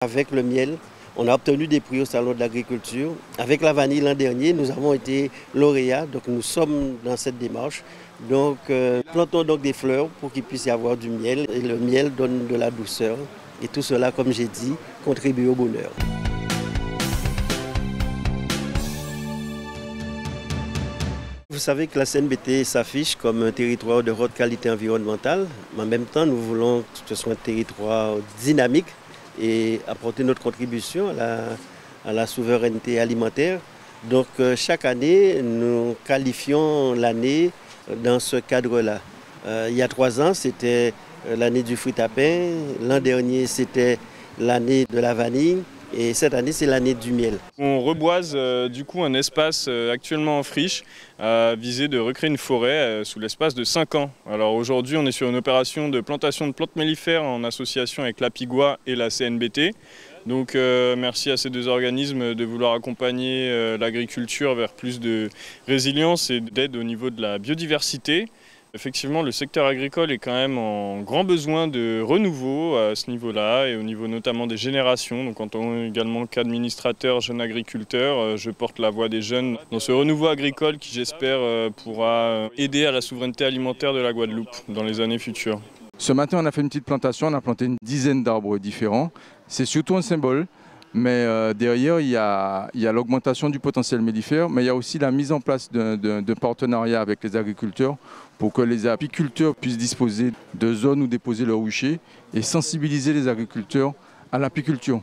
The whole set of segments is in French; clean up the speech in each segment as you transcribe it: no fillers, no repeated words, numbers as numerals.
Avec le miel, on a obtenu des prix au Salon de l'Agriculture. Avec la vanille l'an dernier, nous avons été lauréats, donc nous sommes dans cette démarche. Donc plantons donc des fleurs pour qu'il puisse y avoir du miel. Et le miel donne de la douceur. Et tout cela, comme j'ai dit, contribue au bonheur. Vous savez que la CNBT s'affiche comme un territoire de haute qualité environnementale, mais en même temps, nous voulons que ce soit un territoire dynamique et apporter notre contribution à la souveraineté alimentaire. Donc chaque année, nous qualifions l'année dans ce cadre-là. Il y a 3 ans, c'était l'année du fruit à pain. L'an dernier, c'était l'année de la vanille. Et cette année, c'est l'année du miel. On reboise du coup un espace actuellement en friche, visé de recréer une forêt sous l'espace de 5 ans. Alors aujourd'hui, on est sur une opération de plantation de plantes mellifères en association avec l'APIGOA et la CNBT. Donc merci à ces 2 organismes de vouloir accompagner l'agriculture vers plus de résilience et d'aide au niveau de la biodiversité. Effectivement, le secteur agricole est quand même en grand besoin de renouveau à ce niveau-là et au niveau notamment des générations. Donc en tant également qu'administrateur, jeune agriculteur, je porte la voix des jeunes dans ce renouveau agricole qui, j'espère, pourra aider à la souveraineté alimentaire de la Guadeloupe dans les années futures. Ce matin, on a fait une petite plantation, on a planté une dizaine d'arbres différents. C'est surtout un symbole. Mais derrière, il y a l'augmentation du potentiel mellifère, mais il y a aussi la mise en place d'un partenariat avec les agriculteurs pour que les apiculteurs puissent disposer de zones où déposer leurs ruchers et sensibiliser les agriculteurs à l'apiculture.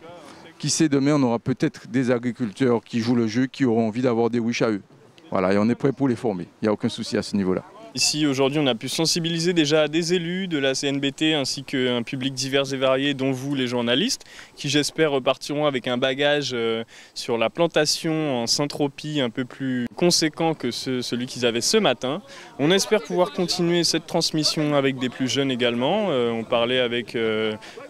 Qui sait, demain, on aura peut-être des agriculteurs qui jouent le jeu, qui auront envie d'avoir des ruches à eux. Voilà, et on est prêt pour les former. Il n'y a aucun souci à ce niveau-là. Ici, aujourd'hui, on a pu sensibiliser déjà des élus de la CNBT ainsi qu'un public divers et varié, dont vous, les journalistes, qui, j'espère, repartiront avec un bagage sur la plantation en Saint-Tropez un peu plus conséquent que celui qu'ils avaient ce matin. On espère pouvoir continuer cette transmission avec des plus jeunes également. On parlait avec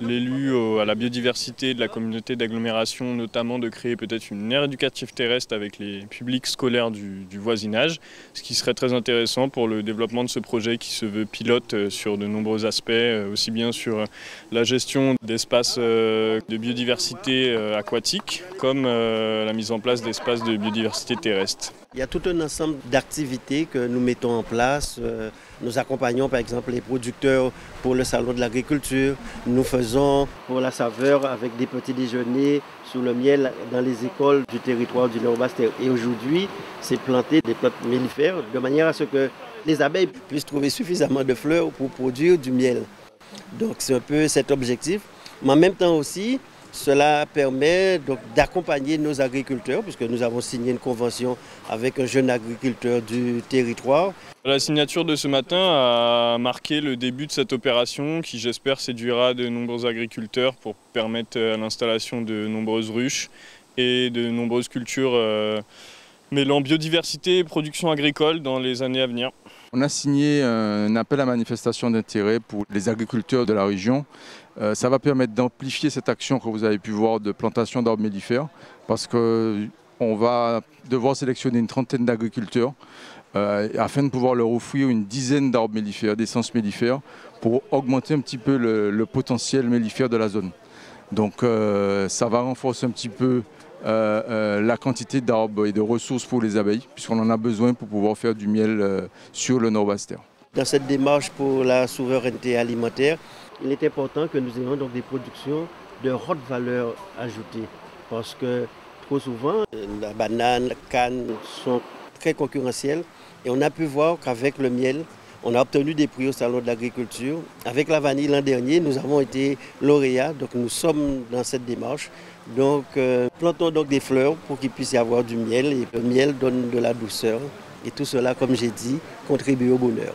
l'élu à la biodiversité de la communauté d'agglomération, notamment de créer peut-être une aire éducative terrestre avec les publics scolaires du voisinage, ce qui serait très intéressant pour le développement de ce projet qui se veut pilote sur de nombreux aspects, aussi bien sur la gestion d'espaces de biodiversité aquatique comme la mise en place d'espaces de biodiversité terrestre. Il y a tout un ensemble d'activités que nous mettons en place. Nous accompagnons par exemple les producteurs pour le salon de l'agriculture. Nous faisons pour la saveur avec des petits déjeuners sous le miel dans les écoles du territoire du Nord-Bastère. Et aujourd'hui, c'est planter des plantes mellifères de manière à ce que les abeilles puissent trouver suffisamment de fleurs pour produire du miel. Donc c'est un peu cet objectif. Mais en même temps aussi, cela permet d'accompagner nos agriculteurs, puisque nous avons signé une convention avec un jeune agriculteur du territoire. La signature de ce matin a marqué le début de cette opération qui, j'espère, séduira de nombreux agriculteurs pour permettre l'installation de nombreuses ruches et de nombreuses cultures mêlant biodiversité et production agricole dans les années à venir. On a signé un appel à manifestation d'intérêt pour les agriculteurs de la région. Ça va permettre d'amplifier cette action que vous avez pu voir de plantation d'arbres mellifères parce qu'on va devoir sélectionner une trentaine d'agriculteurs afin de pouvoir leur offrir une dizaine d'arbres mellifères, d'essences mellifères pour augmenter un petit peu le potentiel mellifère de la zone. Donc ça va renforcer un petit peu la quantité d'arbres et de ressources pour les abeilles, puisqu'on en a besoin pour pouvoir faire du miel sur le Nord-Bastère. Dans cette démarche pour la souveraineté alimentaire, il est important que nous ayons donc des productions de haute valeur ajoutée, parce que trop souvent, la banane, la canne sont très concurrentielles, et on a pu voir qu'avec le miel, on a obtenu des prix au Salon de l'Agriculture. Avec la vanille l'an dernier, nous avons été lauréats, donc nous sommes dans cette démarche. Donc plantons donc des fleurs pour qu'il puisse y avoir du miel, et le miel donne de la douceur. Et tout cela, comme j'ai dit, contribue au bonheur.